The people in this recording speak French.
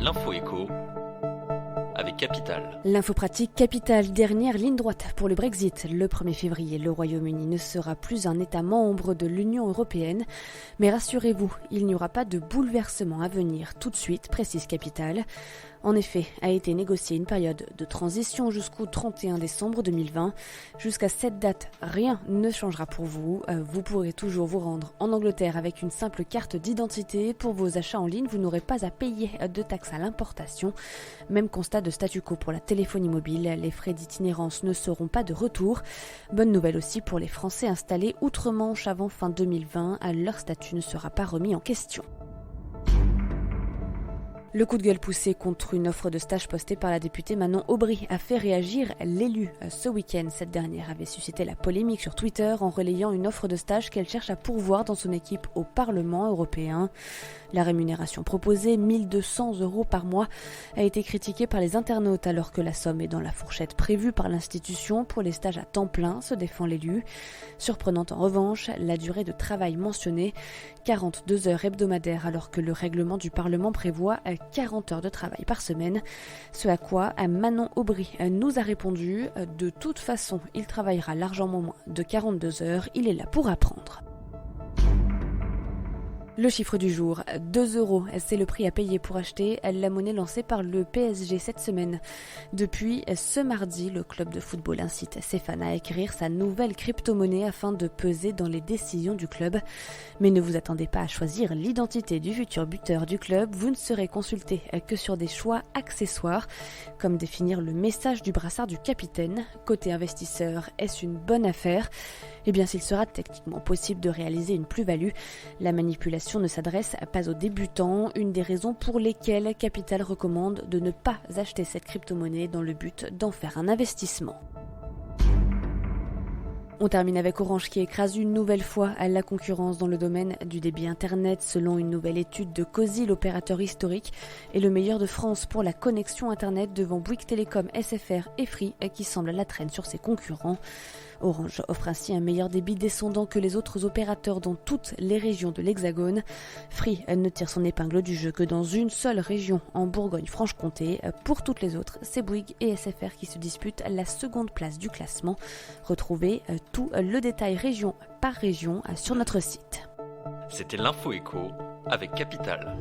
l'info écho avec Capital. L'info pratique Capital, dernière ligne droite pour le Brexit. Le 1er février, le Royaume-Uni ne sera plus un État membre de l'Union européenne. Mais rassurez-vous, il n'y aura pas de bouleversement à venir tout de suite, précise Capital. En effet, a été négociée une période de transition jusqu'au 31 décembre 2020. Jusqu'à cette date, rien ne changera pour vous. Vous pourrez toujours vous rendre en Angleterre avec une simple carte d'identité. Pour vos achats en ligne, vous n'aurez pas à payer de taxes à l'importation. Même constat de statu quo pour la téléphonie mobile. Les frais d'itinérance ne seront pas de retour. Bonne nouvelle aussi pour les Français installés outre-Manche avant fin 2020. Leur statut ne sera pas remis en question. Le coup de gueule poussé contre une offre de stage postée par la députée Manon Aubry a fait réagir l'élu. Ce week-end, cette dernière avait suscité la polémique sur Twitter en relayant une offre de stage qu'elle cherche à pourvoir dans son équipe au Parlement européen. La rémunération proposée, 1 200 € par mois, a été critiquée par les internautes alors que la somme est dans la fourchette prévue par l'institution pour les stages à temps plein, se défend l'élu. Surprenante en revanche, la durée de travail mentionnée, 42 heures hebdomadaires alors que le règlement du Parlement prévoit 40 heures de travail par semaine. Ce à quoi Manon Aubry nous a répondu « De toute façon, il travaillera largement moins de 42 heures, il est là pour apprendre ». Le chiffre du jour, 2 €, c'est le prix à payer pour acheter la monnaie lancée par le PSG cette semaine. Depuis ce mardi, le club de football incite ses fans à acquérir sa nouvelle crypto-monnaie afin de peser dans les décisions du club. Mais ne vous attendez pas à choisir l'identité du futur buteur du club, vous ne serez consulté que sur des choix accessoires, comme définir le message du brassard du capitaine. Côté investisseur, est-ce une bonne affaire ? Eh bien, s'il sera techniquement possible de réaliser une plus-value, la manipulation ne s'adresse pas aux débutants, une des raisons pour lesquelles Capital recommande de ne pas acheter cette crypto-monnaie dans le but d'en faire un investissement. On termine avec Orange qui écrase une nouvelle fois la concurrence dans le domaine du débit Internet. Selon une nouvelle étude de COSI, l'opérateur historique est le meilleur de France pour la connexion Internet devant Bouygues Telecom, SFR et Free qui semblent à la traîne sur ses concurrents. Orange offre ainsi un meilleur débit descendant que les autres opérateurs dans toutes les régions de l'Hexagone. Free ne tire son épingle du jeu que dans une seule région, en Bourgogne-Franche-Comté. Pour toutes les autres, c'est Bouygues et SFR qui se disputent la seconde place du classement. Retrouvez tout le détail région par région sur notre site. C'était l'info écho avec Capital.